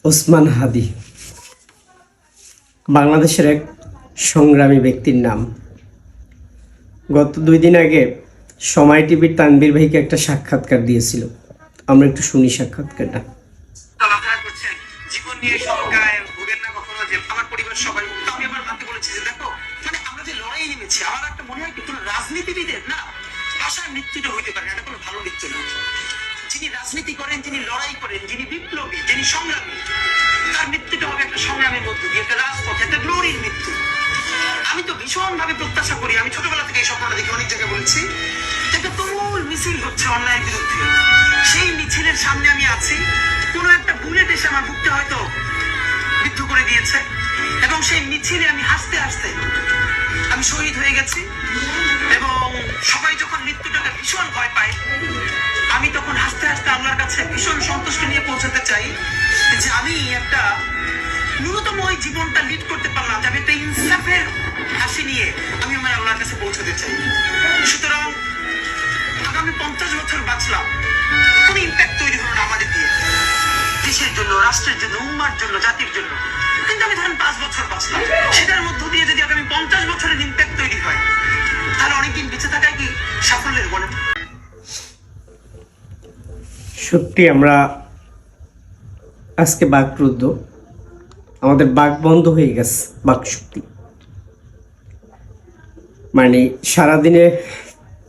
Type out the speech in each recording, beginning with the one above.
ওসমান হাদি বাংলাদেশের এক সংগ্রামী ব্যক্তির নাম। গত 2 দিন আগে সময় টিভির তানভীর ভাইকে একটা সাক্ষাৎকার দিয়েছিল। আমরা একটু শুনি সাক্ষাৎকারটা। জীবন নিয়ে সংজ্ঞায় ভুগেন না কখনো যে আমার পরিবার সবাই। আমি আমার মাকে বলেছি যে দেখো, মানে আমরা যে লড়াই নেমেছি, আমার একটা মনে হয় কি কোনো রাজনীতিবিদের না আশার মৃত্যুটা হইতে পারে, এটা কোনো ভালো মৃত্যু না। যিনি রাজনীতি করেন, যিনি লড়াই করেন, যিনি বিপ্লবী, যিনি সংগ্রামী, তার মৃত্যুটা হবে একটা সংগ্রামের মধ্য দিয়ে, একটা রাজপথে, একটা গ্লোরির মৃত্যু। আমি তো ভীষণ ভাবে প্রত্যাশা করি, আমি ছোটবেলা থেকে এই স্বপ্নটা দেখি, অনেক জায়গায় বলেছি, একটা তুমুল মিছিল হচ্ছে অন্যায়ের বিরুদ্ধে। সেই মিছিলের সামনে আমি আছি, কোনো একটা বুলেট এসে আমার বুকটা হয়তো বিদ্ধ করে দিয়েছে, এবং সেই মিছিলে আমি হাসতে হাসতে আমি শহীদ হয়ে গেছি। এবং সবাই যখন মৃত্যুটাকে ভীষণ ভয় পায়, আমি তখন হাসতে হাসতে আল্লাহর কাছে ভীষণ সন্তুষ্টি নিয়ে পৌঁছাতে চাই যে আমি একটা ন্যূনতম ওই জীবনটা লিড করতে পারলাম, যে আমি একটা ইনসাফের হাসি নিয়ে আমি আমার আল্লাহর কাছে পৌঁছাতে চাই। সুতরাং আগামী 50 বছর বাঁচলাম, কোন ইম্প্যাক্ট তৈরি হলো না আমাদের দিয়ে, দেশের জন্য, রাষ্ট্রের জন্য, উম্মার জন্য, জাতির জন্য। কিন্তু আমি ধরেন 5 বছর বাঁচলাম, সেটার মধ্য দিয়ে যদি আগামী 50 বছরের ইম্প্যাক্ট তৈরি হয়, তাহলে অনেকদিন বেঁচে থাকায় কি সাফল্যের বলেন? সত্যি আমরা আজকে বাকরুদ্ধ, আমাদের বাক বন্ধ হয়ে গেছে, বাক শক্তি। মানে সারাদিনে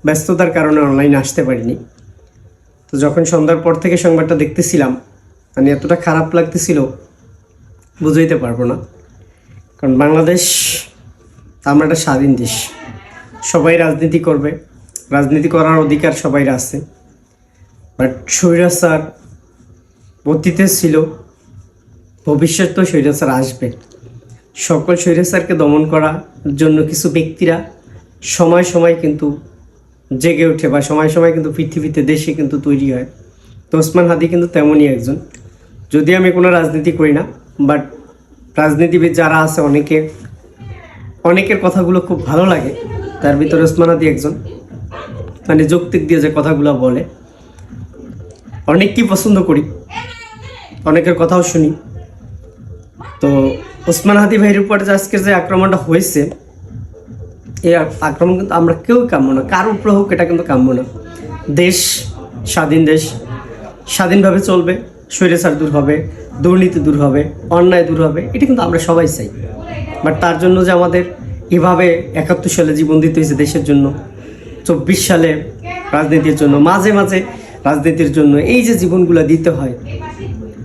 ব্যস্ততার কারণে অনলাইনে আসতে পারিনি। তো যখন সন্ধ্যার পর থেকে সংবাদটা দেখতেছিলাম, মানে এতটা খারাপ লাগতেছিল বুঝাইতে পারবো না। কারণ বাংলাদেশ আমরা একটা স্বাধীন দেশ, সবাই রাজনীতি করবে, রাজনীতি করার অধিকার সবাই আছে। বাট স্বৈরাচার অতীতে ছিল, ভবিষ্যতেও স্বৈরাচার আসবে। সকল স্বৈরাচারকে দমন করার জন্য কিছু ব্যক্তিরা সময় সময় কিন্তু জেগে ওঠে, বা সময় সময় কিন্তু পৃথিবীতে, দেশে কিন্তু তৈরি হয়। তো ওসমান হাদি কিন্তু তেমনই একজন। যদি আমি কোনো রাজনীতি করি না, বাট রাজনীতিবিদ যারা আছে অনেকের কথাগুলো খুব ভালো লাগে। তার ভিতরে ওসমান হাদি একজন। মানে যৌক্তিক দিয়ে যে কথাগুলো বলে, অনেককেই পছন্দ করি, অনেকের কথাও শুনি। তো ওসমান হাদি ভাইয়ের উপর যে আজকের যে আক্রমণটা হয়েছে, এই আক্রমণ কিন্তু আমরা কেউ কাম্য না, কার উপরে হোক এটা কিন্তু কাম্য না। দেশ স্বাধীন, দেশ স্বাধীনভাবে চলবে, স্বৈরাচার দূর হবে, দুর্নীতি দূর হবে, অন্যায় দূর হবে, এটা কিন্তু আমরা সবাই চাই। বাট তার জন্য যে আমাদের এভাবে 71 সালে জীবন দিতে হয়েছে দেশের জন্য, 24 সালে রাজনীতির জন্য, মাঝে মাঝে রাজনীতির জন্য, এই যে জীবনগুলো দিতে হয়,